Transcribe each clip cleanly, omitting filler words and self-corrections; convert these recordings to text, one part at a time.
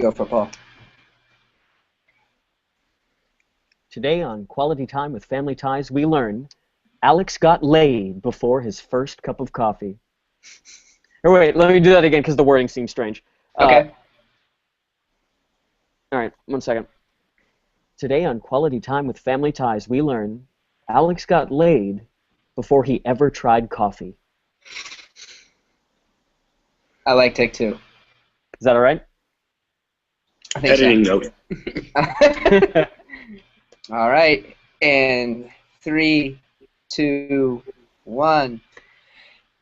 Go for Paul. Today on Quality Time with Family Ties, we learn Alex got laid before his first cup of coffee. Or wait, let me do that again because the wording seems strange. Okay. All right, 1 second. Today on Quality Time with Family Ties, we learn Alex got laid before he ever tried coffee. I like take two. Is that all right? I think Editing so. note. All right. And 3, 2, 1.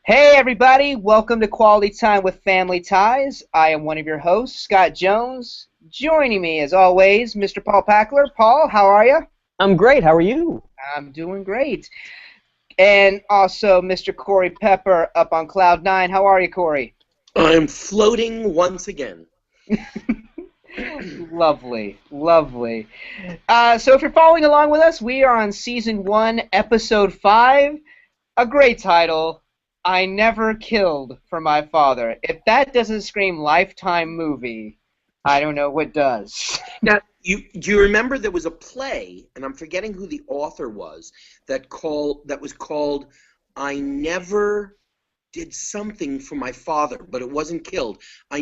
Hey, everybody. Welcome to Quality Time with Family Ties. I am one of your hosts, Scott Jones. Joining me, as always, Mr. Paul Packler. Paul, how are you? I'm great. How are you? I'm doing great. And also Mr. Corey Pepper up on Cloud 9. How are you, Corey? I'm floating once again. Lovely, lovely. So if you're following along with us, we are on Season 1, Episode 5. A great title, I Never Killed for My Father. If that doesn't scream Lifetime movie, I don't know what does. Now, do you remember there was a play, and I'm forgetting who the author was, that was called I Never Did Something for My Father, but it wasn't killed. I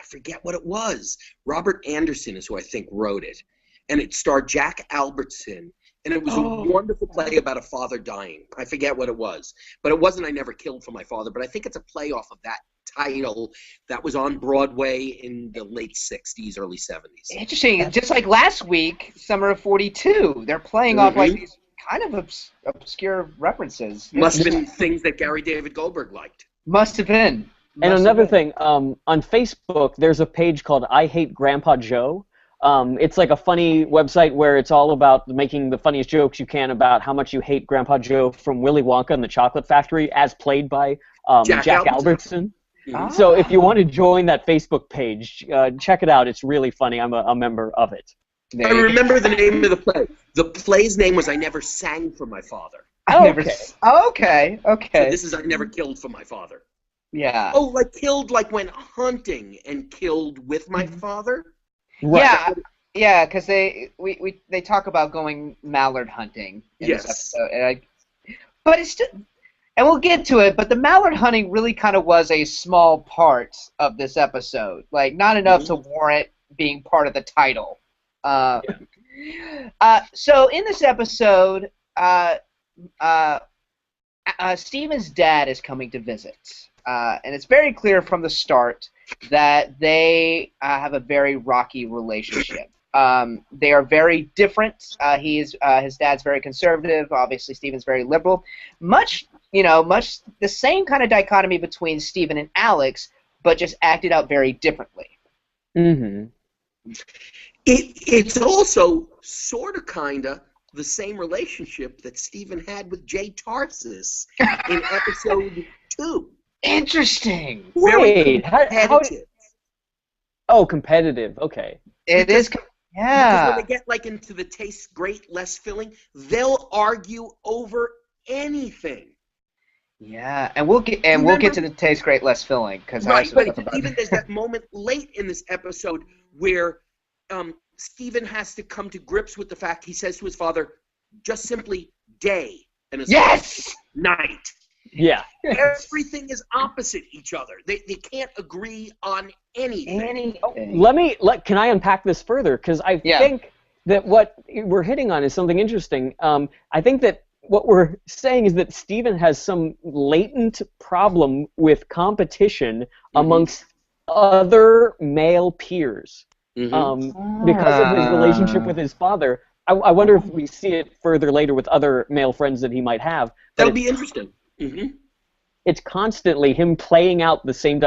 forget what it was. Robert Anderson is who I think wrote it. And it starred Jack Albertson. And it was a wonderful play about a father dying. I forget what it was. But it wasn't I Never Killed for My Father, but I think it's a play off of that title that was on Broadway in the late 60s, early 70s. Interesting. Just like last week, Summer of 42, they're playing off like these kind of obscure references. Must have been things that Gary David Goldberg liked. Must have been. And another thing, on Facebook, there's a page called I Hate Grandpa Joe. It's like a funny website where it's all about making the funniest jokes you can about how much you hate Grandpa Joe from Willy Wonka and the Chocolate Factory, as played by Jack Albertson. Ah. So if you want to join that Facebook page, check it out. It's really funny. I'm a member of it. I remember the name of the play. The play's name was I Never Sang for My Father. Okay. So this is I Never Killed for My Father. Yeah. Oh, like killed, like went hunting and killed with my father? Right. Yeah, because they talk about going mallard hunting in this episode, but it's just, and we'll get to it. But the mallard hunting really kind of was a small part of this episode, like not enough to warrant being part of the title. So in this episode, Steven's dad is coming to visit, and it's very clear from the start that they have a very rocky relationship. They are very different. His dad's very conservative. Obviously, Steven's very liberal. Much the same kind of dichotomy between Steven and Alex, but just acted out very differently. Mm-hmm. It's also sort of kind of the same relationship that Steven had with Jay Tarsis in episode 2. Interesting. Wait, Competitive. Oh, competitive. Okay. Because Because when they get like into the tastes great, less filling, they'll argue over anything. Yeah, and we'll get to the taste great, less filling because Right, but even there's that moment late in this episode where Steven has to come to grips with the fact he says to his father, just simply day, and his yes, night. Yeah. Everything is opposite each other. They can't agree on anything. Can I unpack this further? Because I think that what we're hitting on is something interesting. I think that what we're saying is that Steven has some latent problem with competition amongst other male peers because of his relationship with his father. I wonder if we see it further later with other male friends that he might have. That'll be interesting. It's constantly him playing out the same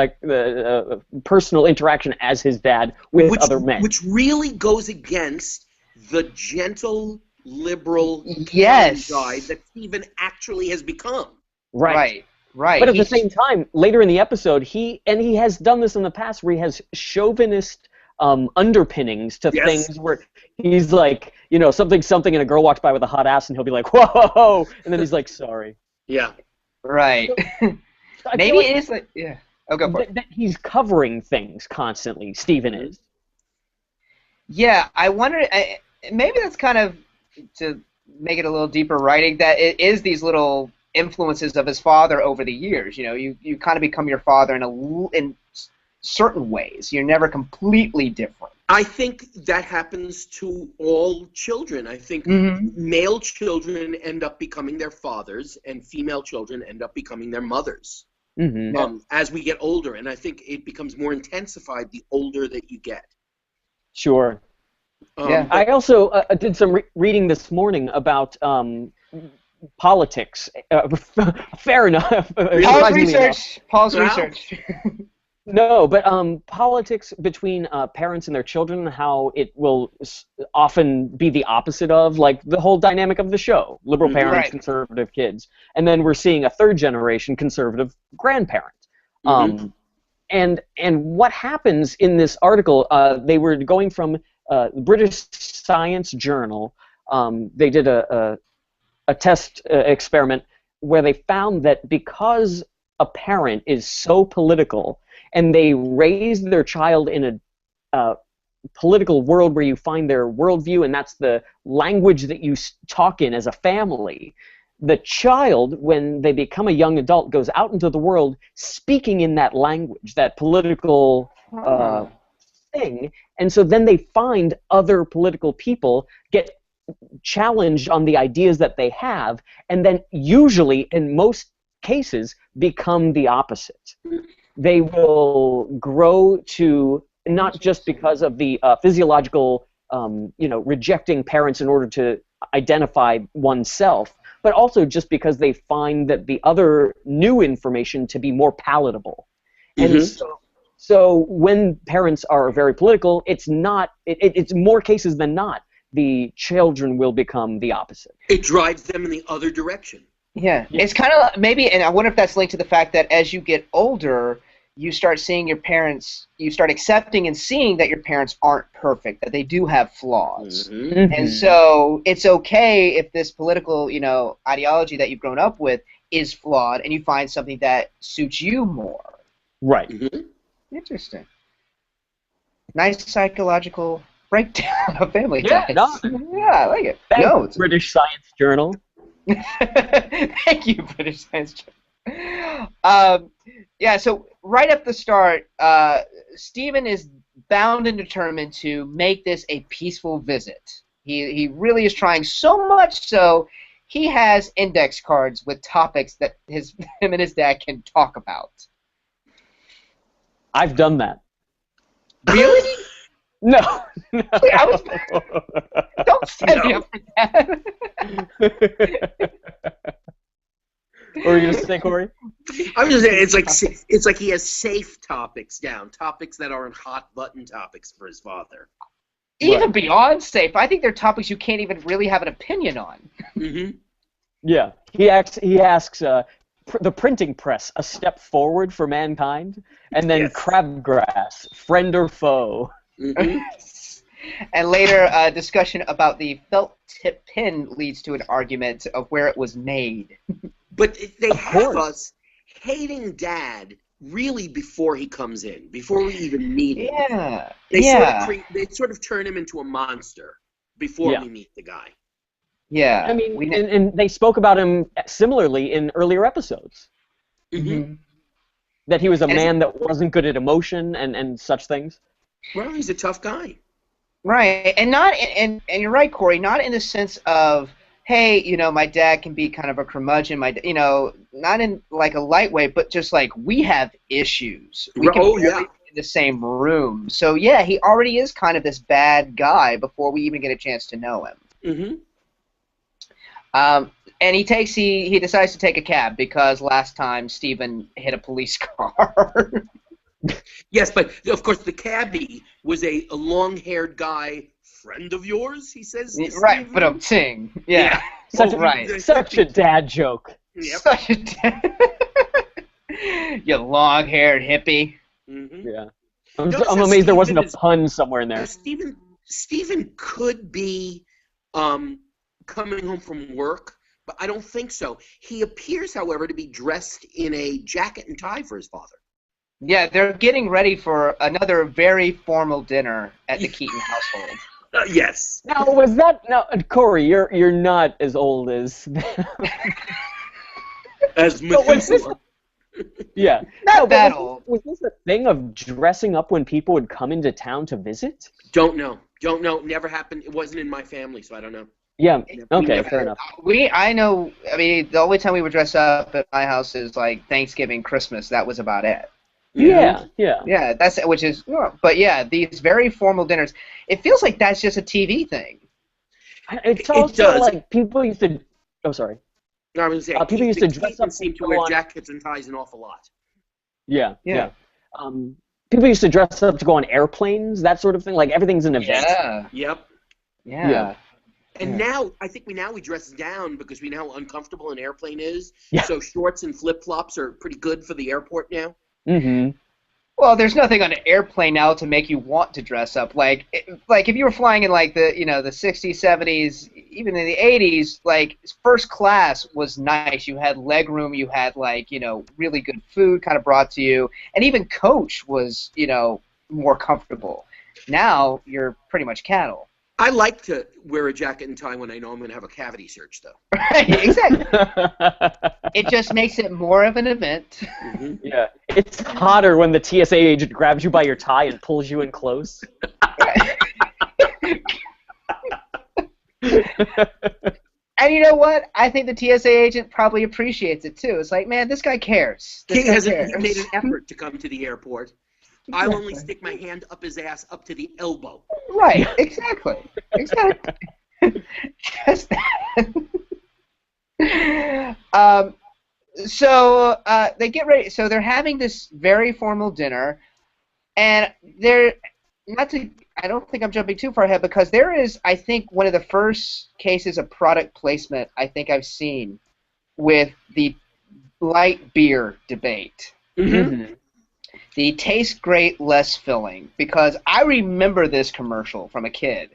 personal interaction as his dad with other men. Which really goes against the gentle, liberal guy that Steven actually has become. Right. But at the same time, later in the episode, he has done this in the past where he has chauvinist underpinnings to things where he's like, something, and a girl walks by with a hot ass, and he'll be like, whoa, and then he's like, sorry. Yeah. Right. Maybe it is like, yeah. Oh, go for it. That he's covering things constantly, Steven is. Yeah, I wonder. Maybe that's kind of to make it a little deeper writing. That it is these little influences of his father over the years. You know, you kind of become your father in certain ways. You're never completely different. I think that happens to all children. I think male children end up becoming their fathers, and female children end up becoming their mothers. As we get older, and I think it becomes more intensified the older that you get. Sure. Yeah. I also did some reading this morning about politics. Fair enough. Paul's research. No, but politics between parents and their children, how it will often be the opposite of, like, the whole dynamic of the show. Liberal parents, conservative kids. And then we're seeing a third generation conservative grandparent. And what happens in this article, they were going from the British Science Journal. They did a test experiment where they found that because a parent is so political and they raise their child in a political world where you find their worldview and that's the language that you talk in as a family, the child, when they become a young adult, goes out into the world speaking in that language, that political thing, and so then they find other political people get challenged on the ideas that they have, and then usually, in most cases, become the opposite. They will grow to, not just because of the physiological, rejecting parents in order to identify oneself, but also just because they find that the other new information to be more palatable. And so when parents are very political, it's more cases than not, the children will become the opposite. It drives them in the other direction. Yeah, it's kind of maybe, and I wonder if that's linked to the fact that as you get older, you start seeing your parents, you start accepting and seeing that your parents aren't perfect, that they do have flaws. And so it's okay if this political, ideology that you've grown up with is flawed, and you find something that suits you more. Right. Interesting. Nice psychological breakdown of family ties. Yeah, I like it. Thanks, British Science Journal. Thank you, British Science Journal. So right at the start, Stephen is bound and determined to make this a peaceful visit. He really is trying, so much so he has index cards with topics that him and his dad can talk about. I've done that. Really? No. Don't set me up for that. What were you going to say, Corey? I was just saying, it's like he has safe topics down, topics that aren't hot button topics for his father. Even beyond safe, I think they're topics you can't even really have an opinion on. Yeah, he asks the printing press, a step forward for mankind, and then crabgrass, friend or foe. And later, a discussion about the felt tip pen leads to an argument of where it was made. But they have us hating Dad really before he comes in, before we even meet him. Yeah. They sort of turn him into a monster before we meet the guy. Yeah. I mean, and they spoke about him similarly in earlier episodes. That he was a man that wasn't good at emotion and such things. Well, he's a tough guy. Right, and not, and you're right, Corey. Not in the sense of, hey, my dad can be kind of a curmudgeon. Not in like a light way, but just like we have issues. We can be in the same room. So yeah, he already is kind of this bad guy before we even get a chance to know him. And he decides to take a cab because last time Stephen hit a police car. Yes, but of course the cabbie was a long-haired guy, friend of yours, he says. Right, but I'm saying. Yeah. Such a dad joke. Yep. Such a dad. You long-haired hippie. Yeah. I'm amazed there wasn't a pun somewhere in there. Stephen could be coming home from work, but I don't think so. He appears, however, to be dressed in a jacket and tie for his father. Yeah, they're getting ready for another very formal dinner at the Keaton household. Yes. Now, was that now, Corey? You're not as old as as Methuselah. Yeah, not that old. Was this a thing of dressing up when people would come into town to visit? Don't know. Never happened. It wasn't in my family, so I don't know. Yeah. Okay. Fair enough. I know. I mean, the only time we would dress up at my house is like Thanksgiving, Christmas. That was about it. Yeah. Yeah. But yeah, these very formal dinners. It feels like that's just a TV thing. It's also like people used to. Oh, sorry. No, I was going to say, people used to dress up. Seem to wear jackets and ties an awful lot. Yeah. People used to dress up to go on airplanes, that sort of thing. Like everything's an event. Yeah. Yep. Yeah. And now, I think we dress down because we know how uncomfortable an airplane is. Yeah. So shorts and flip-flops are pretty good for the airport now. Mm-hmm. Well, there's nothing on an airplane now to make you want to dress up. Like if you were flying in like the 60s, 70s, even in the 80s, like first class was nice. You had leg room. You had really good food kind of brought to you, and even coach was more comfortable. Now you're pretty much cattle. I like to wear a jacket and tie when I know I'm going to have a cavity search, though. Right, exactly. It just makes it more of an event. Mm-hmm. Yeah, it's hotter when the TSA agent grabs you by your tie and pulls you in close. And you know what? I think the TSA agent probably appreciates it, too. It's like, man, this guy cares. King hasn't made an effort to come to the airport. I'll only stick my hand up his ass up to the elbow. Right, exactly. Just that. So they get ready. So they're having this very formal dinner, and they're I don't think I'm jumping too far ahead because there is, I think, one of the first cases of product placement I think I've seen with the light beer debate. Mm-hmm. The taste great, less filling, because I remember this commercial from a kid,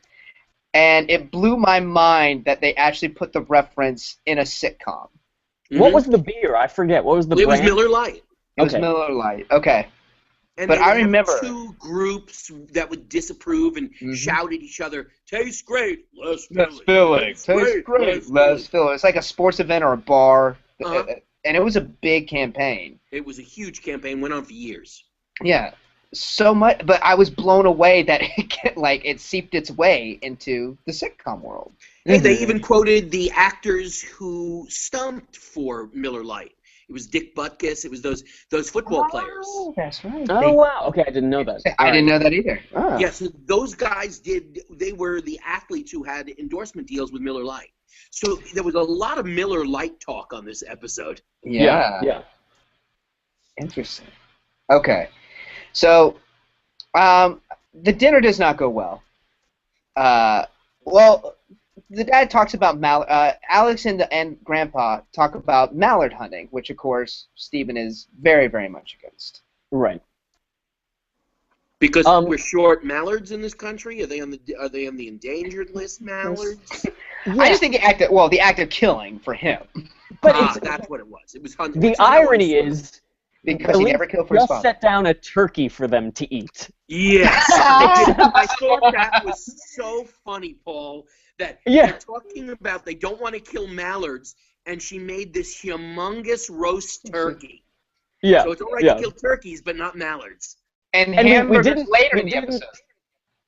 and it blew my mind that they actually put the reference in a sitcom. Mm-hmm. What was the beer? I forget. What was the brand? It was Miller Lite. It was Miller Lite. Okay. And but I remember two groups that would disapprove and shout at each other, "Tastes great, less filling. Tastes great, less filling." It's like a sports event or a bar, and it was a big campaign. It was a huge campaign, went on for years. Yeah, so much, but I was blown away that it seeped its way into the sitcom world. Hey, they even quoted the actors who stumped for Miller Lite. It was Dick Butkus. It was those football players. Oh, that's right. Oh, wow. Okay, I didn't know that. I didn't know that either. Oh. Yes, those guys did. They were the athletes who had endorsement deals with Miller Lite. So there was a lot of Miller Lite talk on this episode. Yeah. Interesting. Okay. So, the dinner does not go well. The dad talks about Alex and Grandpa talk about mallard hunting, which of course Stephen is very, very much against. Right. Because we're short mallards in this country. Are they on the endangered list? Mallards. Yeah. I just think the act of killing for him. But that's what it was. It was hunting. The irony is. Because he never killed for his father. Just set down a turkey for them to eat. Yes. I thought that was so funny, Paul, that they're talking about they don't want to kill mallards, and she made this humongous roast turkey. Yeah. So it's all right to kill turkeys, but not mallards. And hamburgers later in the episode.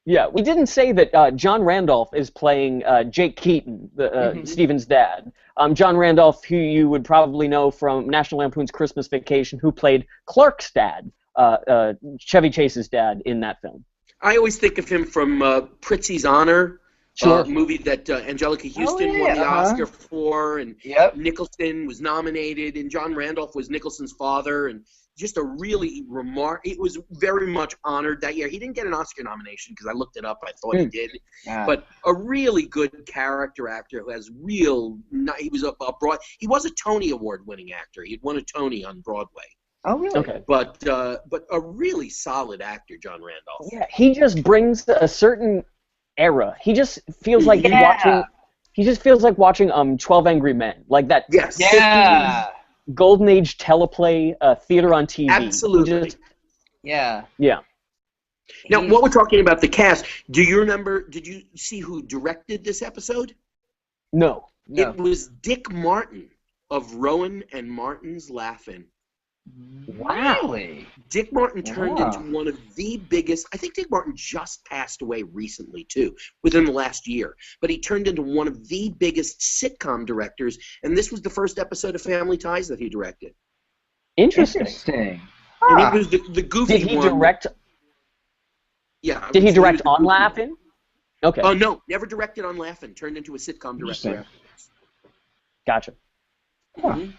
Yeah, we didn't say that John Randolph is playing Jake Keaton, Stephen's dad. John Randolph, who you would probably know from National Lampoon's Christmas Vacation, who played Clark's dad, Chevy Chase's dad, in that film. I always think of him from Pritzi's Honor, movie that Angelica Houston won the Oscar for, and Nicholson was nominated, and John Randolph was Nicholson's father, and just a really it was very much honored that year. He didn't get an Oscar nomination because I looked it up. I thought he did. But a really good character actor who has he was a Tony Award winning actor. He'd won a Tony on Broadway. Oh, really? Okay. But a really solid actor, John Randolph. Yeah, he just brings a certain era. He just feels like watching. He just feels like watching 12 Angry Men, like that. Yes. Yeah. Golden Age teleplay theater on TV. Absolutely. Yeah. Yeah. Now, what we're talking about the cast, do you remember, did you see who directed this episode? No. It was Dick Martin of Rowan and Martin's Laugh-In. Wow. Really? Dick Martin turned into one of the biggest, I think Dick Martin just passed away recently, too, within the last year. But he turned into one of the biggest sitcom directors, and this was the first episode of Family Ties that he directed. Interesting. And he was the goofy one. Did he direct? Yeah. Did he direct on Laugh-In? Okay. Oh, no, never directed on Laugh-In. Turned into a sitcom director. Gotcha.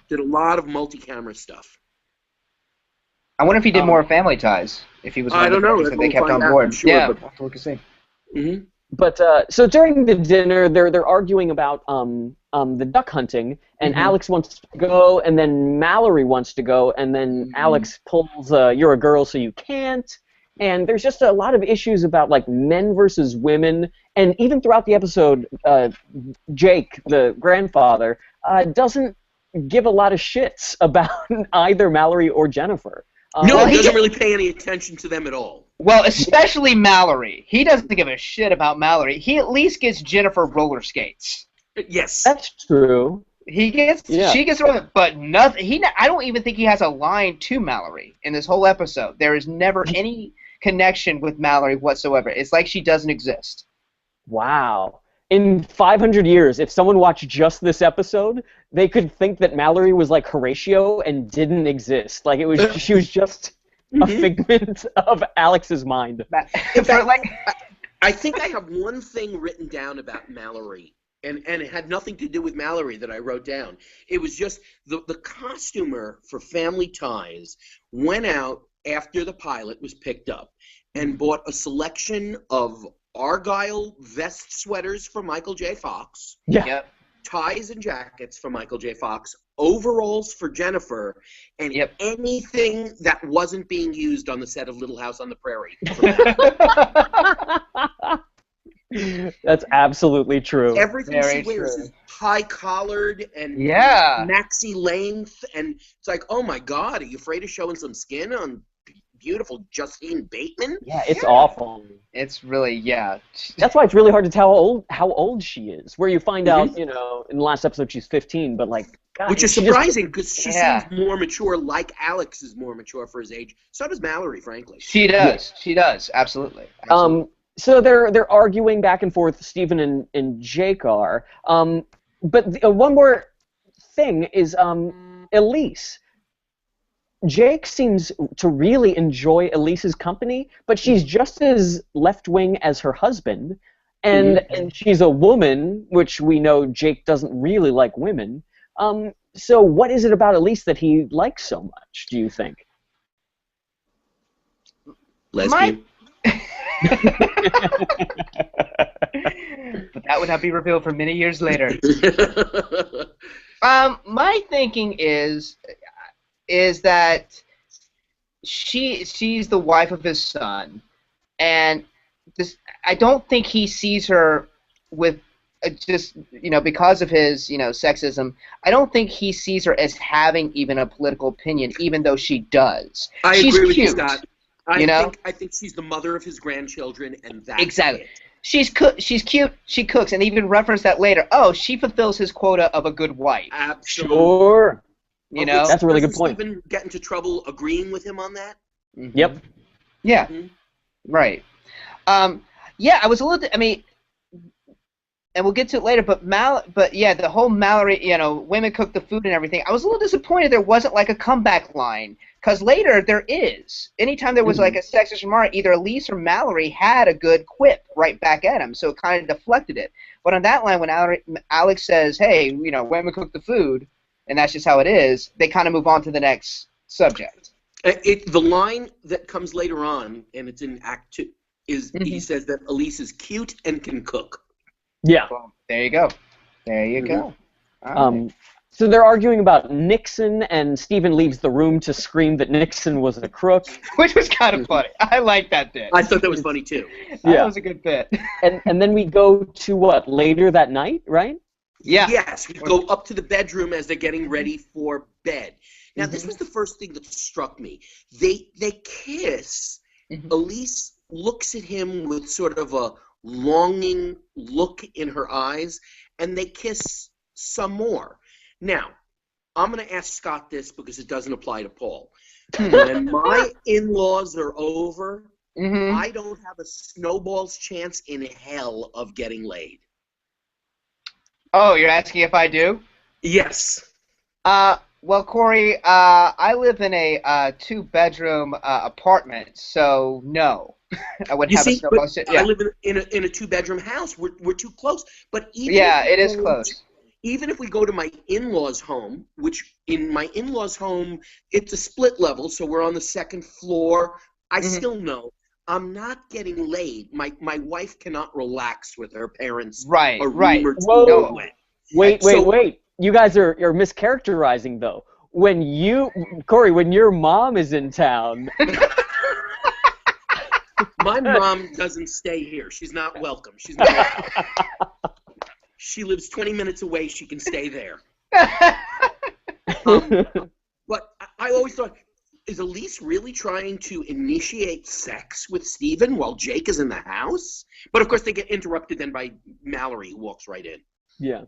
Did a lot of multi-camera stuff. I wonder if he did more Family Ties. If he was one I of the don't know. directors that they kept on board. Sure, yeah, but we'll have to look and see. But so during the dinner, they're arguing about the duck hunting, and Alex wants to go, and then Mallory wants to go, and then Alex pulls "You're a girl, so you can't." And there's just a lot of issues about like men versus women, and even throughout the episode, Jake, the grandfather, doesn't give a lot of shits about either Mallory or Jennifer. No, he doesn't really pay any attention to them at all. Well, especially Mallory. He doesn't give a shit about Mallory. He at least gets Jennifer roller skates. Yes. That's true. She gets roller, but nothing. I don't even think he has a line to Mallory in this whole episode. There is never any connection with Mallory whatsoever. It's like she doesn't exist. Wow. In 500 years, if someone watched just this episode, they could think that Mallory was like Horatio and didn't exist. Like she was just a figment of Alex's mind. I think I have one thing written down about Mallory, and it had nothing to do with Mallory that I wrote down. It was just the costumer for Family Ties went out after the pilot was picked up and bought a selection of Argyle vest sweaters for Michael J. Fox, ties and jackets for Michael J. Fox, overalls for Jennifer, and anything that wasn't being used on the set of Little House on the Prairie. That's absolutely true. Everything she wears is high-collared and maxi length, and it's like, oh my God, are you afraid of showing some skin on beautiful Justine Bateman? Yeah, it's awful. It's really, That's why it's really hard to tell how old she is. Where you find out, in the last episode she's 15, but like, God, which is surprising because she seems more mature, like Alex is more mature for his age. So does Mallory, frankly. She does. She does. Absolutely. So they're arguing back and forth. Stephen and Jake are. But one more thing is Elise. Jake seems to really enjoy Elise's company, but she's just as left-wing as her husband, and she's a woman, which we know Jake doesn't really like women. So what is it about Elise that he likes so much, do you think? Lesbian. But that would not be revealed for many years later. My thinking is that she's the wife of his son, and I don't think he sees her with just because of his sexism. I don't think he sees her as having even a political opinion, even though she does. She's agree with cute, you, Scott. I think she's the mother of his grandchildren, and that's exactly. it. She's cute. She cooks, and even reference that later. Oh, she fulfills his quota of a good wife. Absolutely. Sure. That's a really good point. Stephen get into trouble agreeing with him on that? Yep. Yeah. Right. I was a little. And we'll get to it later. But the whole Mallory, women cook the food and everything. I was a little disappointed there wasn't like a comeback line, because later there is. Anytime there was like a sexist remark, either Elise or Mallory had a good quip right back at him, so it kind of deflected it. But on that line, when Alex says, "Hey, women cook the food," and that's just how it is, they kind of move on to the next subject. The line that comes later on, and it's in Act 2, is he says that Elise is cute and can cook. Yeah. Well, there you go. There you go. So they're arguing about Nixon, and Stephen leaves the room to scream that Nixon was a crook. Which was kind of funny. I like that bit. I thought that was funny, too. That was a good bit. And then we go to what, later that night, right? Yeah. Yes, we go up to the bedroom as they're getting ready for bed. Now, this was the first thing that struck me. They kiss. Elise looks at him with sort of a longing look in her eyes, and they kiss some more. Now, I'm going to ask Scott this because it doesn't apply to Paul. When my in-laws are over, I don't have a snowball's chance in hell of getting laid. Oh, you're asking if I do? Yes. Well, Corey, I live in a two-bedroom apartment, so no. I wouldn't have a snowball. I live in a two-bedroom house. We're too close. But even it is close. Even if we go to my in-laws' home, which in my in-laws' home, it's a split level, so we're on the second floor, I still know I'm not getting laid. My wife cannot relax with her parents. Right. Whoa. Wait. You guys are mischaracterizing, though. Corey, when your mom is in town... My mom doesn't stay here. She's not welcome. She's not welcome. She lives 20 minutes away. She can stay there. But I always thought, is Elise really trying to initiate sex with Stephen while Jake is in the house? But, of course, they get interrupted then by Mallory, who walks right in. Yeah.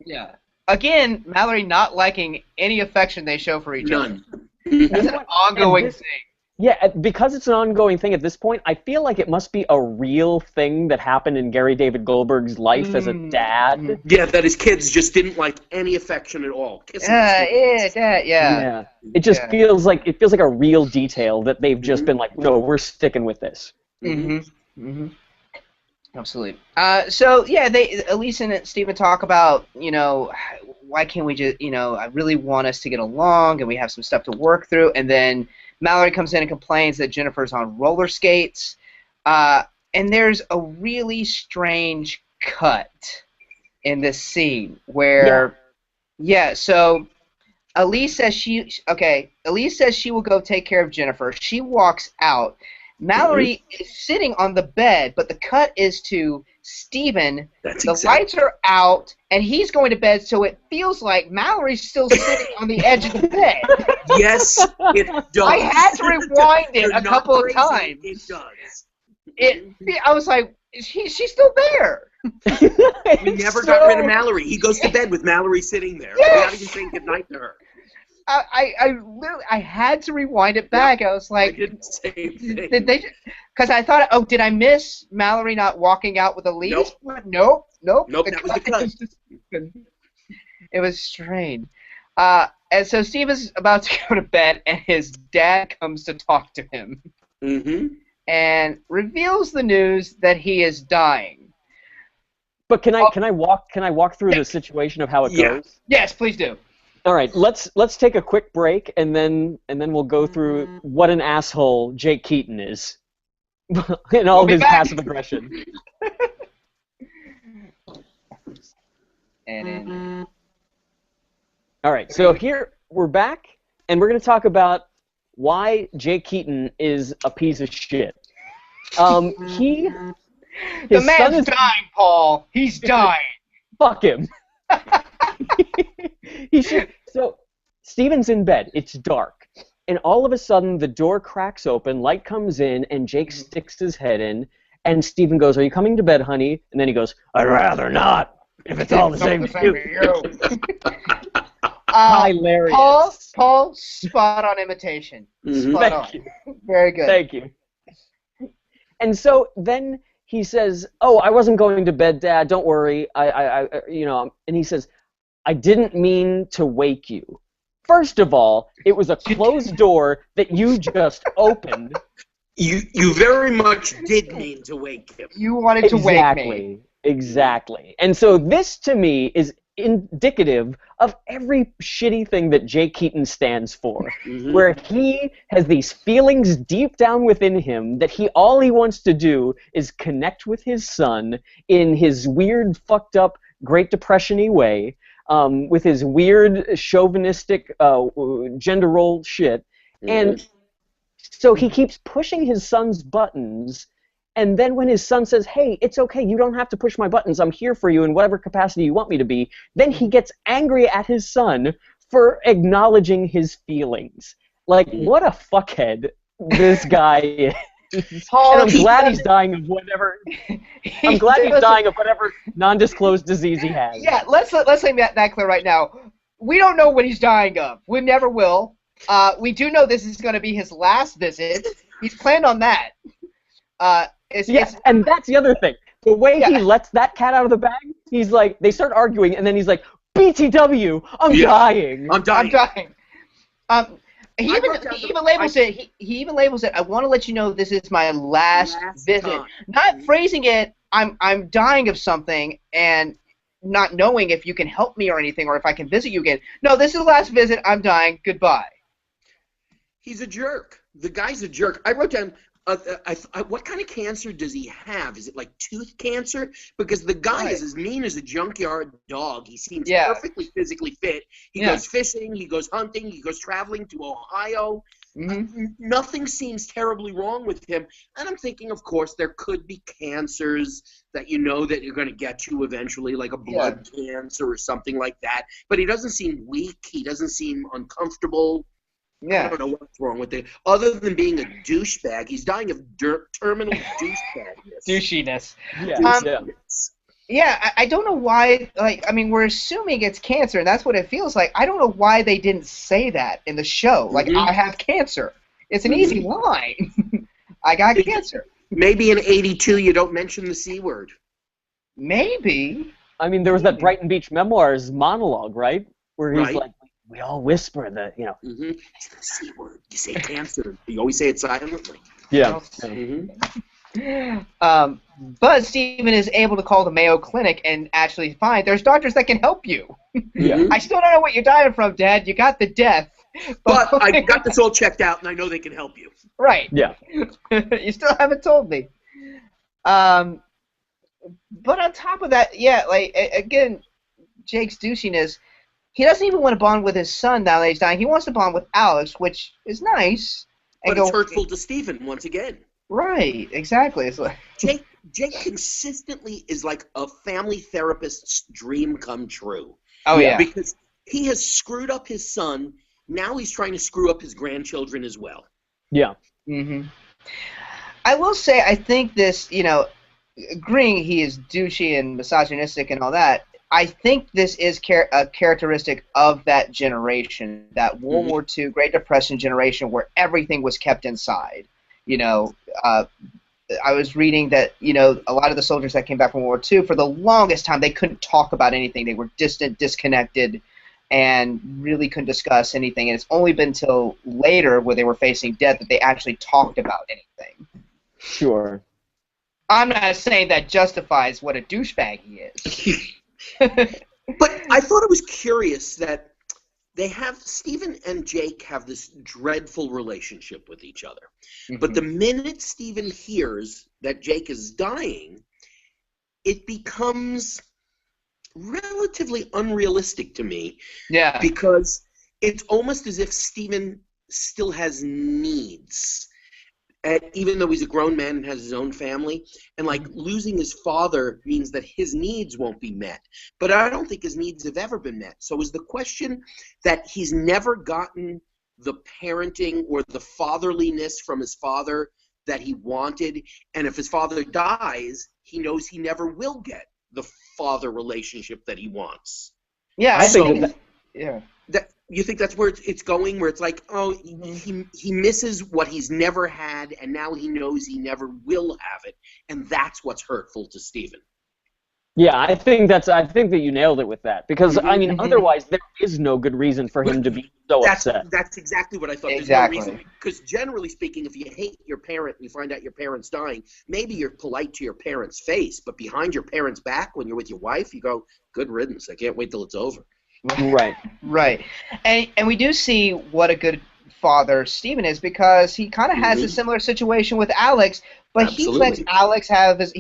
Again, Mallory not liking any affection they show for each other. None. That's an ongoing thing. Yeah, because it's an ongoing thing at this point, I feel like it must be a real thing that happened in Gary David Goldberg's life as a dad. Yeah, that his kids just didn't like any affection at all. Yeah. It just feels like a real detail that they've just been like, no, we're sticking with this. Absolutely. Elise and Stephen talk about, why can't we just, I really want us to get along, and we have some stuff to work through, and then Mallory comes in and complains that Jennifer's on roller skates, and there's a really strange cut in this scene where, so Elise says she will go take care of Jennifer. She walks out. Mallory is sitting on the bed, but the cut is to Stephen. Lights are out, and he's going to bed, so it feels like Mallory's still sitting on the edge of the bed. Yes, it does. I had to rewind it a couple of times. It does. I was like, she's still there. We never got rid of Mallory. He goes to bed with Mallory sitting there. Without even saying goodnight to her. I literally had to rewind it back. I was like, did they? Because I thought, did I miss Mallory not walking out with Elise? Nope. That was the cut. It was strange. And so Steve is about to go to bed, and his dad comes to talk to him, and reveals the news that he is dying. But can I walk through the situation of how it goes? Yes, please do. All right, let's take a quick break, and then we'll go through what an asshole Jake Keaton is, and all his passive aggression. All right, so here we're back, and we're going to talk about why Jake Keaton is a piece of shit. The man's dying, Paul. He's dying. Fuck him. So Steven's in bed. It's dark. And all of a sudden, the door cracks open, light comes in, and Jake sticks his head in, and Steven goes, "Are you coming to bed, honey?" And then he goes, "I'd rather not, if it's all the same to you." Hilarious. Paul, spot on imitation. Spot on. Thank you. Very good. Thank you. And so then he says, "Oh, I wasn't going to bed, Dad. Don't worry. And he says, "I didn't mean to wake you." First of all, it was a closed door that you just opened. You very much did mean to wake him. You wanted to wake me. Exactly. And so this, to me, is indicative of every shitty thing that Jake Keaton stands for, where he has these feelings deep down within him that all he wants to do is connect with his son in his weird, fucked up, Great Depression-y way, with his weird, chauvinistic gender role shit. And so he keeps pushing his son's buttons, and then when his son says, "Hey, it's okay, you don't have to push my buttons, I'm here for you in whatever capacity you want me to be," then he gets angry at his son for acknowledging his feelings. Like, what a fuckhead this guy is. Paul, and I'm glad he's dying of whatever. I'm glad he's dying of whatever non-disclosed disease he has. Yeah, let's make that clear right now. We don't know what he's dying of. We never will. We do know this is going to be his last visit. He's planned on that. And that's the other thing. The way he lets that cat out of the bag, he's like, they start arguing, and then he's like, BTW, I'm dying. I'm dying. He even labels it. He even labels it. I want to let you know this is my last visit. Time. Not phrasing it. I'm dying of something and not knowing if you can help me or anything or if I can visit you again. No, this is the last visit. I'm dying. Goodbye. He's a jerk. The guy's a jerk. I wrote down. What kind of cancer does he have? Is it like tooth cancer? Because the guy is as mean as a junkyard dog. He seems perfectly physically fit. He goes fishing. He goes hunting. He goes traveling to Ohio. Nothing seems terribly wrong with him. And I'm thinking, of course, there could be cancers that you know that you're going to get you eventually, like a blood cancer or something like that. But he doesn't seem weak. He doesn't seem uncomfortable. I don't know what's wrong with it. Other than being a douchebag, he's dying of terminal douchebagness. Douchiness. Yeah. I don't know why. Like, I mean, we're assuming it's cancer, and that's what it feels like. I don't know why they didn't say that in the show. Like, I have cancer. It's an easy line. I got cancer. Maybe in '82 you don't mention the C word. Maybe. I mean, there was that Brighton Beach Memoirs monologue, right? Where he's like, we all whisper that, you know. It's the C word. You say cancer. You always say it silently. Yeah. But Stephen is able to call the Mayo Clinic and actually find there's doctors that can help you. I still don't know what you're dying from, Dad. You got the death. But I got this all checked out, and I know they can help you. Right. Yeah. You still haven't told me. But on top of that, again, Jake's douchiness, he doesn't even want to bond with his son now that he's dying. He wants to bond with Alex, which is nice. But it's hurtful to Stephen once again. Right, exactly. It's like Jake consistently is like a family therapist's dream come true. Oh, yeah. Because he has screwed up his son. Now he's trying to screw up his grandchildren as well. Yeah. I will say, I think this, agreeing he is douchey and misogynistic and all that, I think this is a characteristic of that generation, that World War II, Great Depression generation, where everything was kept inside. I was reading that, a lot of the soldiers that came back from World War II, for the longest time, they couldn't talk about anything. They were distant, disconnected, and really couldn't discuss anything. And it's only been until later, where they were facing death, that they actually talked about anything. Sure. I'm not saying that justifies what a douchebag he is. But I thought it was curious that Stephen and Jake have this dreadful relationship with each other. But the minute Stephen hears that Jake is dying, it becomes relatively unrealistic to me. Yeah. Because it's almost as if Stephen still has needs. Even though he's a grown man and has his own family, and losing his father means that his needs won't be met. But I don't think his needs have ever been met. So is the question that he's never gotten the parenting or the fatherliness from his father that he wanted, and if his father dies, he knows he never will get the father relationship that he wants. Yeah, I think you think that's where it's going, where it's like, he misses what he's never had, and now he knows he never will have it, and that's what's hurtful to Stephen. Yeah, I think that you nailed it with that, because I mean, otherwise there is no good reason for him to be so upset. That's exactly what I thought. Exactly. There's no reason, because generally speaking, if you hate your parent and you find out your parent's dying, maybe you're polite to your parent's face, but behind your parent's back, when you're with your wife, you go, "Good riddance. I can't wait till it's over." Right. And we do see what a good father Stephen is, because he kind of has a similar situation with Alex, but he lets Alex have at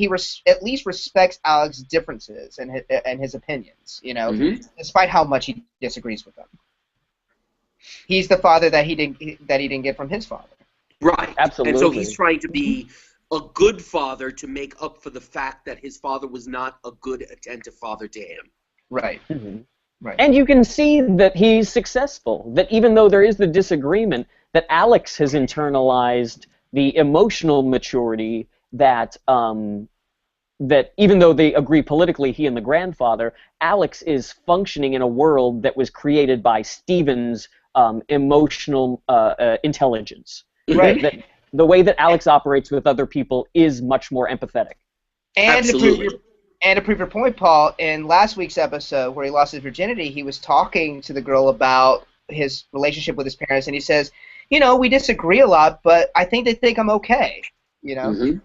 least respects Alex's differences and his opinions, despite how much he disagrees with them. He's the father that he didn't get from his father. Right. Absolutely. And so he's trying to be a good father to make up for the fact that his father was not a good, attentive father to him. Right. Right. And you can see that he's successful, that even though there is the disagreement, that Alex has internalized the emotional maturity that that even though they agree politically, he and the grandfather, Alex is functioning in a world that was created by Stephen's emotional intelligence. Right. That the way that Alex operates with other people is much more empathetic. And to prove your point, Paul, in last week's episode where he lost his virginity, he was talking to the girl about his relationship with his parents, and he says, you know, we disagree a lot, but I think they think I'm okay. You know? Mm-hmm.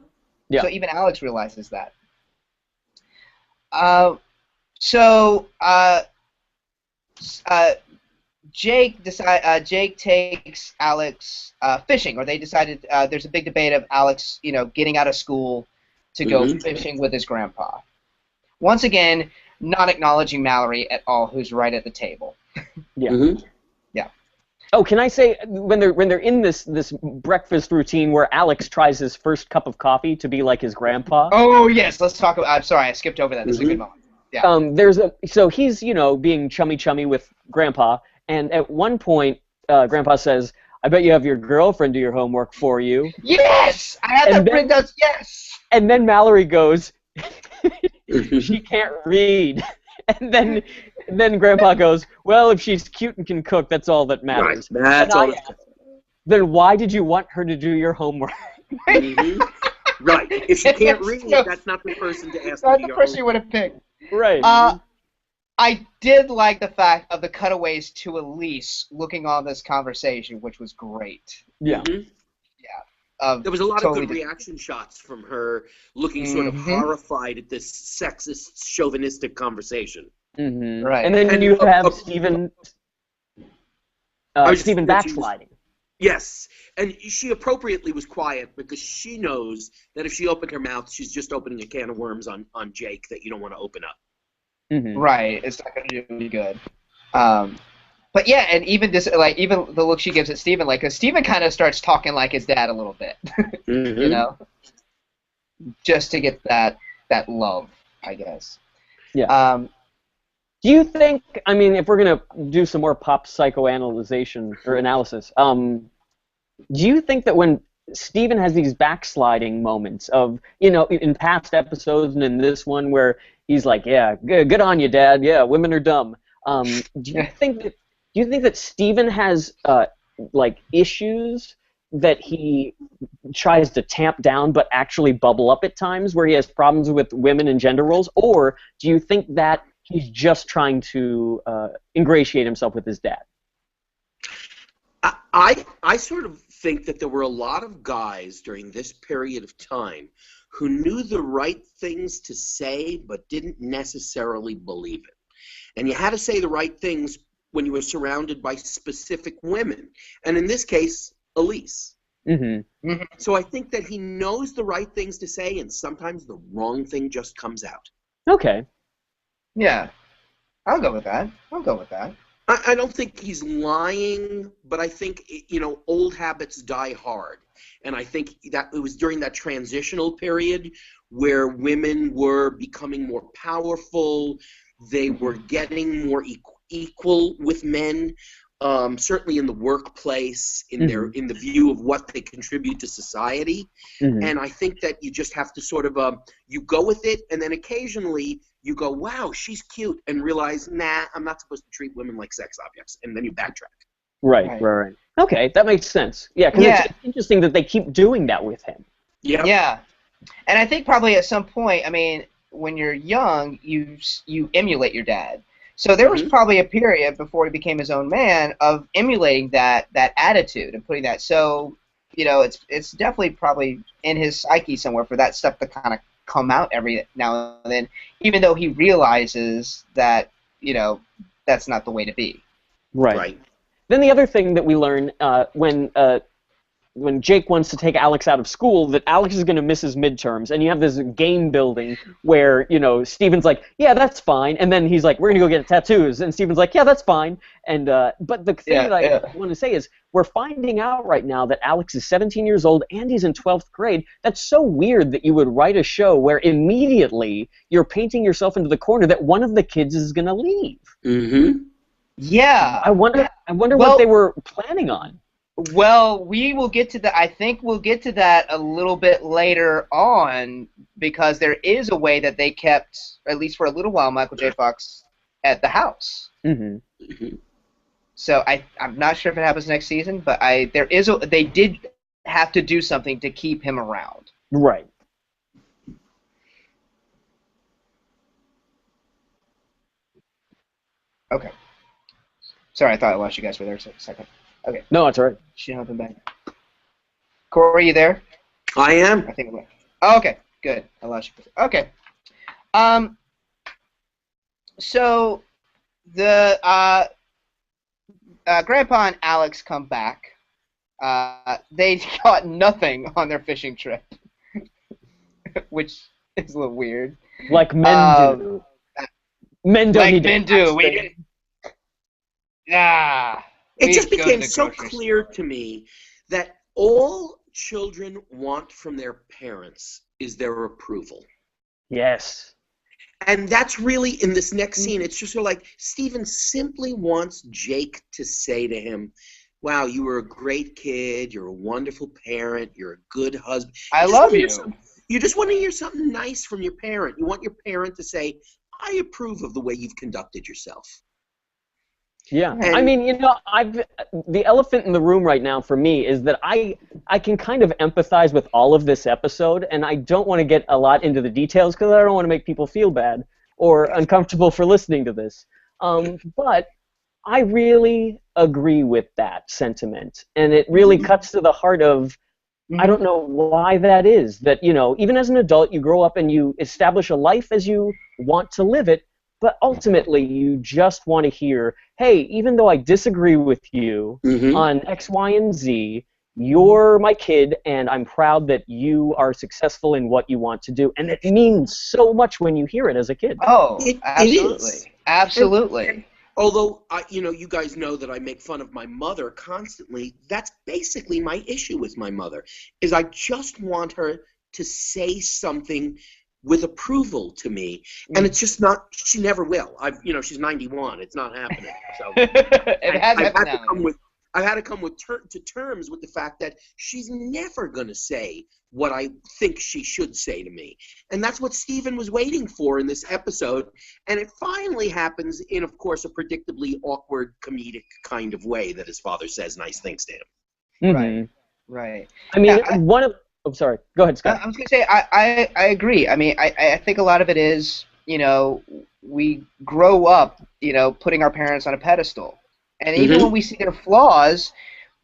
Yeah. So even Alex realizes that. Jake takes Alex fishing, or they decided there's a big debate of Alex, you know, getting out of school to go fishing with his grandpa. Once again, not acknowledging Mallory at all, who's right at the table. Yeah. Mm-hmm. Yeah. Oh, can I say when they're in this breakfast routine where Alex tries his first cup of coffee to be like his grandpa? Oh yes, let's talk about. I'm sorry, I skipped over that. This is a good moment. Yeah. So he's being chummy with grandpa, and at one point grandpa says, "I bet you have your girlfriend do your homework for you." Yes, I had that print out. Yes. And then Mallory goes, "She can't read." And then grandpa goes, "Well, if she's cute and can cook, that's all that matters." Right. That's all. Then why did you want her to do your homework? Mm-hmm. Right. If she can't read, that's not the person to ask. Not the person you would have picked. Right. I did like the fact of the cutaways to Elise looking on this conversation, which was great. Yeah. Mm-hmm. Yeah. There was a lot of good reaction shots from her looking sort of horrified at this sexist, chauvinistic conversation. Mm-hmm. Right. And then you have Stephen backsliding. Yes, and she appropriately was quiet because she knows that if she opened her mouth, she's just opening a can of worms on Jake that you don't want to open up. Mm-hmm. Right, it's not going to do any good. But yeah, and even the look she gives at Steven, like, because Steven kind of starts talking like his dad a little bit, Mm-hmm. you know, just to get that love, I guess. Yeah. Do you think? I mean, if we're gonna do some more pop psychoanalyzation or analysis, do you think that when Steven has these backsliding moments of, you know, in past episodes and in this one where he's like, yeah, good on you, Dad. Yeah, women are dumb. Do you think that Steven has like issues that he tries to tamp down but actually bubble up at times, where he has problems with women and gender roles, or do you think that he's just trying to ingratiate himself with his dad? I sort of think that there were a lot of guys during this period of time who knew the right things to say but didn't necessarily believe it. And you had to say the right things when you were surrounded by specific women. And in this case, Elise. Mm-hmm. Mm-hmm. So I think that he knows the right things to say, and sometimes the wrong thing just comes out. Okay. Yeah, I'll go with that. I don't think he's lying, but I think, you know, old habits die hard. And I think that it was during that transitional period where women were becoming more powerful, they were getting more equal with men, certainly in the workplace, in the view of what they contribute to society. Mm-hmm. And I think that you just have to sort of, you go with it, and then occasionally you go, wow, she's cute, and realize, nah, I'm not supposed to treat women like sex objects, and then you backtrack. Right. Okay, that makes sense. Yeah, because it's interesting that they keep doing that with him. Yeah. Yeah, and I think probably at some point, I mean, when you're young, you emulate your dad. So there was probably a period before he became his own man of emulating that attitude and putting that. So, you know, it's definitely probably in his psyche somewhere for that stuff to kind of come out every now and then, even though he realizes that, you know, that's not the way to be. Right. Then the other thing that we learn when when Jake wants to take Alex out of school, that Alex is going to miss his midterms, and you have this game building where, you know, Steven's like, yeah, that's fine, and then he's like, we're going to go get tattoos, and Steven's like, yeah, that's fine, and but the thing that I want to say is, we're finding out right now that Alex is 17 years old and he's in 12th grade. That's so weird that you would write a show where immediately you're painting yourself into the corner that one of the kids is going to leave. Mm-hmm. Yeah. I wonder what they were planning on. Well, we will get to that. I think we'll get to that a little bit later on, because there is a way that they kept, at least for a little while, Michael J. Fox at the house. Mm-hmm. Mm-hmm. So I'm not sure if it happens next season, but they did have to do something to keep him around. Right. Okay. Sorry, I thought I lost you guys for there a second. Okay. No, it's all right. She's jumping back. Corey, you there? I am. I think. Oh, okay. Good. I lost you. Okay. So the Grandpa and Alex come back. They caught nothing on their fishing trip, which is a little weird. Like men do. Men don't need men do. It just became so clear to me that all children want from their parents is their approval. Yes. And that's really, in this next scene, it's just sort of like Steven simply wants Jake to say to him, wow, you were a great kid, you're a wonderful parent, you're a good husband. I love you. You just want to hear something nice from your parent. You want your parent to say, I approve of the way you've conducted yourself. Yeah, and, I mean, you know, the elephant in the room right now for me is that I can kind of empathize with all of this episode, and I don't want to get a lot into the details because I don't want to make people feel bad or uncomfortable for listening to this. But I really agree with that sentiment, and it really cuts to the heart of, I don't know why that is, that, you know, even as an adult, you grow up and you establish a life as you want to live it, but ultimately you just want to hear, hey, even though I disagree with you on X, Y, and Z, you're my kid, and I'm proud that you are successful in what you want to do. And it means so much when you hear it as a kid. Oh, absolutely. Absolutely. Although, you know, you guys know that I make fun of my mother constantly, that's basically my issue with my mother, is I just want her to say something with approval to me, and it's just not, she never will. You know, she's 91, it's not happening. So I've had to come to terms with the fact that she's never going to say what I think she should say to me. And that's what Steven was waiting for in this episode, and it finally happens in, of course, a predictably awkward, comedic kind of way that his father says nice things to him. Right. I mean, I'm sorry. Go ahead, Scott. I was going to say, I agree. I mean, I think a lot of it is, you know, we grow up, you know, putting our parents on a pedestal. And even when we see their flaws,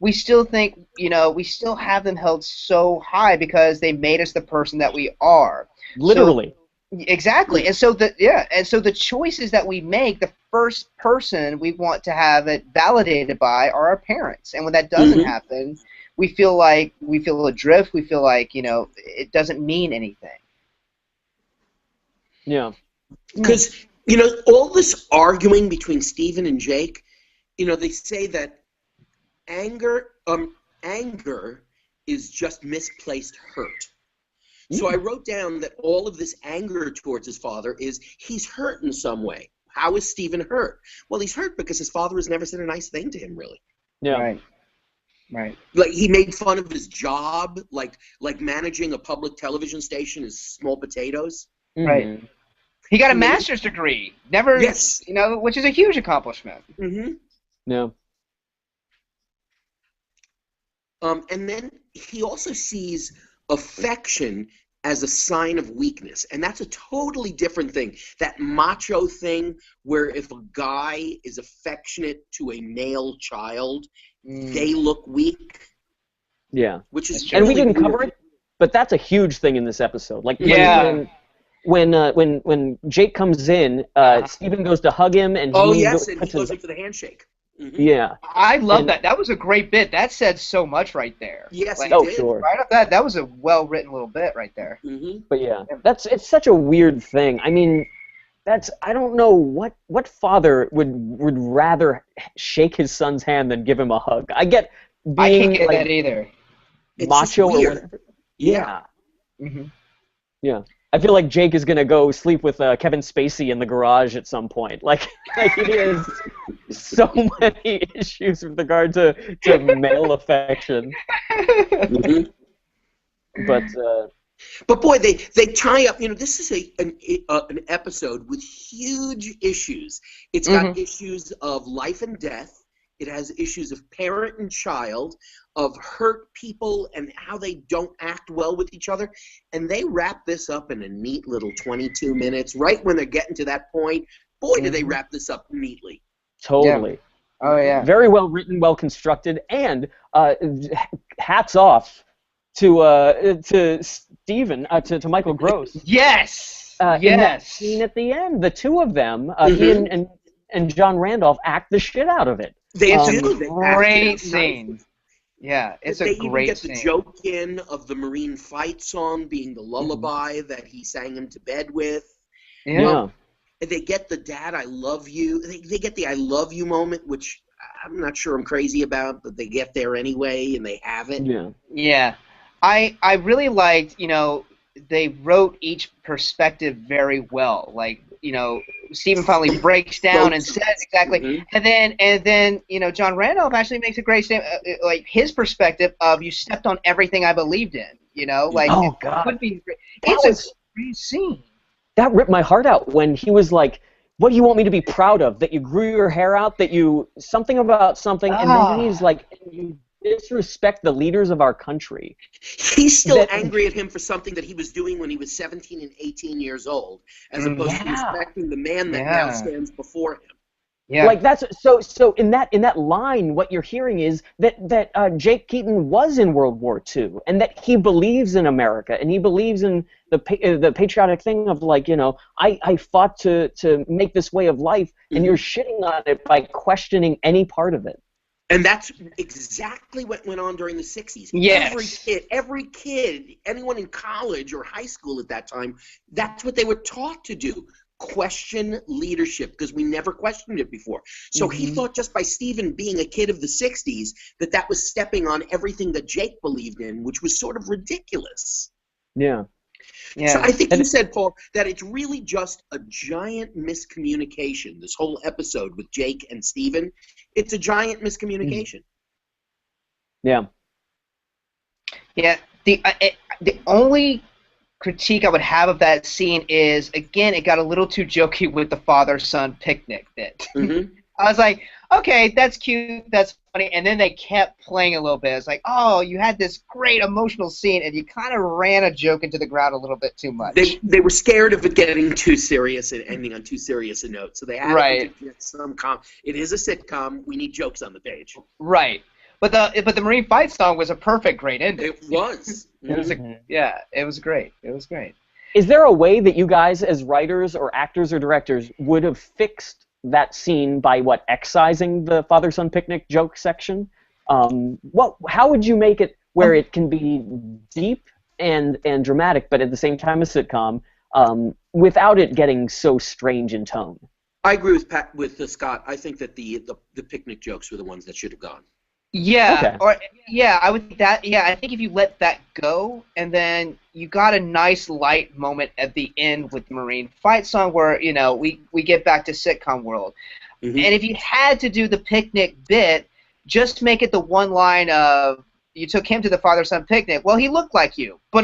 we still think, you know, we still have them held so high because they made us the person that we are. Literally. So, exactly. And so the choices that we make, the first person we want to have it validated by are our parents. And when that doesn't happen, we feel adrift. We feel like, you know, it doesn't mean anything. Yeah. Because, you know, all this arguing between Steven and Jake, you know, they say that anger is just misplaced hurt. So I wrote down that all of this anger towards his father is he's hurt in some way. How is Steven hurt? Well, he's hurt because his father has never said a nice thing to him, really. Yeah. Right. Like, he made fun of his job, like managing a public television station is small potatoes. Right. He got a master's degree. Never, yes. You know, which is a huge accomplishment. Yeah. And then he also sees affection as a sign of weakness, and that's a totally different thing. That macho thing where if a guy is affectionate to a male child, they look weak. Yeah. Which is and we didn't cover it, but that's a huge thing in this episode. Like when Jake comes in, Steven goes to hug him, and he goes in for the handshake. Mm-hmm. Yeah. I love that. That was a great bit. That said so much right there. Yes, like, it did. Sure. Right off that was a well-written little bit right there. Mm-hmm. But yeah, it's such a weird thing. I mean, I don't know what father would rather shake his son's hand than give him a hug. I get being I can't get like that either. macho or whatever. Yeah. Mm-hmm. Yeah. I feel like Jake is gonna go sleep with Kevin Spacey in the garage at some point. Like he has so many issues with regard to male affection. Mm-hmm. But boy, they tie up. You know, this is an episode with huge issues. It's got issues of life and death. It has issues of parent and child, of hurt people and how they don't act well with each other. And they wrap this up in a neat little 22 minutes, right when they're getting to that point. Boy, do they wrap this up neatly. Totally. Yeah. Oh, yeah. Very well written, well constructed, and hats off to Stephen, to Michael Gross. Yes! In that scene at the end, the two of them, he and John Randolph, act the shit out of it. It's a great scene. Yeah, it's a great scene. They even get the joke in of the Marine fight song being the lullaby that he sang him to bed with. Yeah. They get the dad, I love you. They get the I love you moment, which I'm not sure I'm crazy about, but they get there anyway, and they have it. Yeah. Yeah. I really liked, they wrote each perspective very well. Like, Stephen finally breaks down and says exactly, and then John Randolph actually makes a great statement, like his perspective of you stepped on everything I believed in, like oh god, would be great. It's a great scene. That ripped my heart out when he was like, "What do you want me to be proud of? That you grew your hair out? That you something about something?" And then he's like, "You disrespect the leaders of our country." He's still angry at him for something that he was doing when he was 17 and 18 years old, as opposed to respecting the man that now stands before him. Yeah. Like that's so in that line, what you're hearing is that Jake Keaton was in World War II, and that he believes in America, and he believes in the patriotic thing of like, I fought to make this way of life, and you're shitting on it by questioning any part of it. And that's exactly what went on during the 60s. Yes. Every kid, anyone in college or high school at that time, that's what they were taught to do. Question leadership, because we never questioned it before. So he thought just by Stephen being a kid of the 60s that was stepping on everything that Jake believed in, which was sort of ridiculous. Yeah. Yeah. So I think you said, Paul, that it's really just a giant miscommunication, this whole episode with Jake and Stephen. It's a giant miscommunication. Yeah. Yeah. The only critique I would have of that scene is, again, it got a little too jokey with the father-son picnic bit. I was like, okay, that's cute, that's funny, and then they kept playing a little bit. It's like, oh, you had this great emotional scene, and you kind of ran a joke into the ground a little bit too much. They were scared of it getting too serious and ending on too serious a note, so they had to get some it is a sitcom. We need jokes on the page. Right. But the Marine fight song was a perfect, great ending. It was. It was it was great. It was great. Is there a way that you guys, as writers or actors or directors, would have fixed that scene by excising the father-son picnic joke section? How would you make it where it can be deep and dramatic, but at the same time a sitcom, without it getting so strange in tone? I agree with Scott. I think that the picnic jokes were the ones that should have gone. Yeah, I would think that. Yeah, I think if you let that go, and then you got a nice light moment at the end with the Marine fight song, where we get back to sitcom world, and if you had to do the picnic bit, just make it the one line of you took him to the father-son picnic. Well, he looked like you, but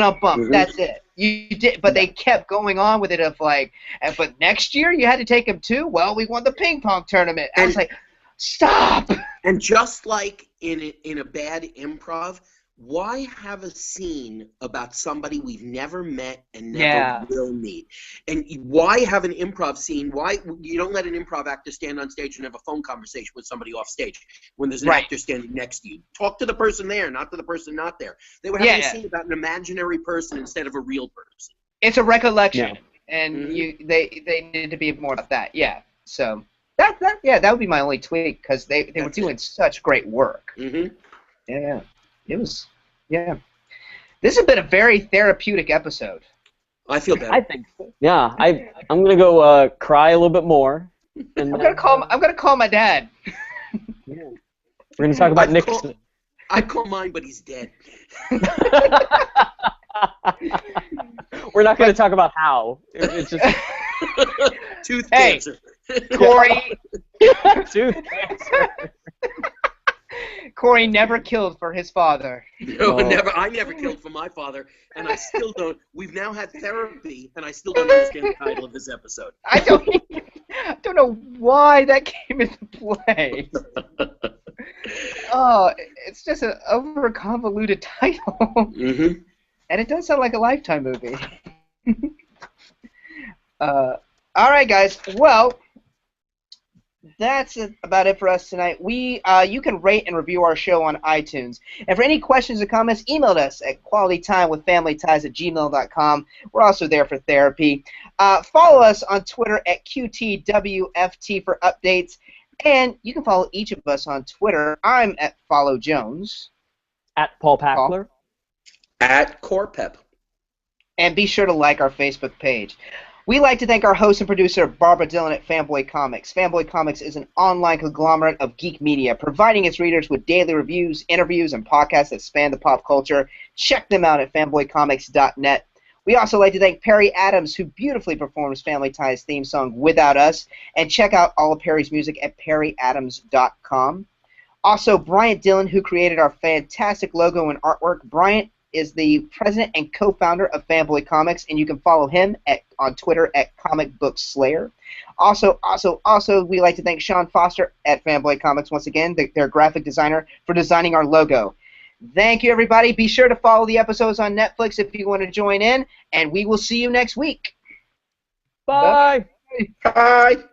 that's it. You did, but they kept going on with it of like, but next year you had to take him too. Well, we won the ping pong tournament. I was like, stop. And just like in a bad improv, why have a scene about somebody we've never met and never will meet? And why have an improv scene? Why you don't let an improv actor stand on stage and have a phone conversation with somebody off stage when there's an actor standing next to you? Talk to the person there, not to the person not there. They were having a scene about an imaginary person instead of a real person. It's a recollection, and they needed to be more about that. Yeah, so. that would be my only tweak because they were doing such great work. Mm-hmm. Yeah, it was. Yeah, this has been a very therapeutic episode. I feel better. I think so. Yeah, I'm gonna go cry a little bit more. And, I'm gonna call my dad. Yeah. We're gonna talk about Nixon. I'd call mine, but he's dead. We're not gonna talk about how. It's just tooth cancer. Corey. Tooth cancer. Corey never killed for his father. No, I never killed for my father, and I still don't. We've now had therapy, and I still don't understand the title of this episode. I don't know why that came into play. Oh, it's just an over convoluted title. Mm-hmm. And it does sound like a Lifetime movie. All right, guys. Well, that's about it for us tonight. You can rate and review our show on iTunes. And for any questions or comments, email us at qualitytimewithfamilyties@gmail.com. We're also there for therapy. Follow us on Twitter at QTWFT for updates. And you can follow each of us on Twitter. I'm at Follow Jones. At Paul Packler. At Corpep. And be sure to like our Facebook page. We'd like to thank our host and producer, Barbara Dillon at Fanboy Comics. Fanboy Comics is an online conglomerate of geek media, providing its readers with daily reviews, interviews, and podcasts that span the pop culture. Check them out at fanboycomics.net. We also like to thank Perry Adams, who beautifully performs Family Ties theme song Without Us, and check out all of Perry's music at perryadams.com. Also, Bryant Dillon, who created our fantastic logo and artwork. Bryant is the president and co-founder of Fanboy Comics, and you can follow him on Twitter at Comic Book Slayer. Also, we like to thank Sean Foster at Fanboy Comics once again, their graphic designer, for designing our logo. Thank you, everybody. Be sure to follow the episodes on Netflix if you want to join in, and we will see you next week. Bye. Bye.